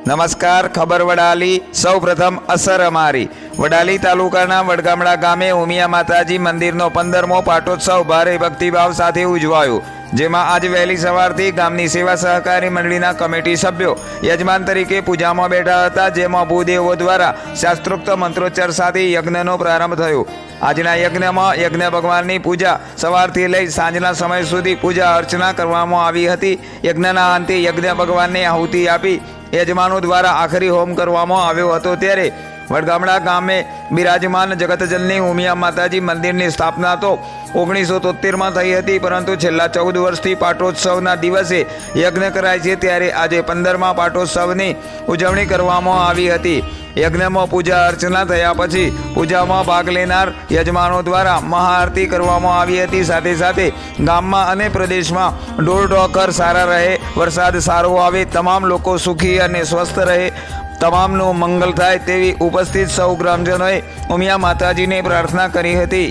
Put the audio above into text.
નમસ્કાર, ખબર વડાલી. સૌ પ્રથમ અસર અમારી. વડાલી તાલુકાના વડગામડા ગામે ઉમિયા માતાજી મંદિરનો 15મો પાટોત્સવ ભારે ભક્તિભાવ સાથે ઉજવાયો, જેમાં આજ વહેલી સવારથી ગામની સેવા સહકારી મંડળીના કમિટી સભ્યો યજમાન તરીકે પૂજામાં બેઠા હતા, જેમાં ભૂદેવો દ્વારા શાસ્ત્રોક્ત મંત્રોચ્ચાર સાથે યજ્ઞનો પ્રારંભ થયો. આજના યજ્ઞમાં યજ્ઞ ભગવાનની પૂજા સવારથી લઈ સાંજના સમય સુધી પૂજા અર્ચના કરવામાં આવી હતી. યજ્ઞના અંતે યજ્ઞ ભગવાનને આહુતિ આપી યજમાનો દ્વારા આખરી હોમ કરવામાં આવ્યો હતો. ત્યારે વડગામડા ગામે બિરાજમાન જગતજનની ઉમિયા માતાજી મંદિરની સ્થાપના તો 1973માં થઈ હતી, પરંતુ છેલ્લા 14 વર્ષથી પાટોત્સવના દિવસે યજ્ઞ કરાય છે. ત્યારે આજે 15મા પાટોત્સવની ઉજવણી કરવામાં આવી હતી. યજ્ઞમાં પૂજા અર્ચના થયા પછી પૂજામાં ભાગ લેનાર યજમાનો દ્વારા મહાઆરતી કરવામાં આવી હતી. સાથે સાથે ગામમાં અને પ્રદેશમાં ઢોર ઢોકર સારા રહે, વરસાદ સારો આવે, તમામ લોકો સુખી અને સ્વસ્થ રહે, તમામનું મંગલ થાય તેવી ઉપસ્થિત સૌ ગ્રામજનોએ ઉમિયા માતાજીને પ્રાર્થના કરી હતી.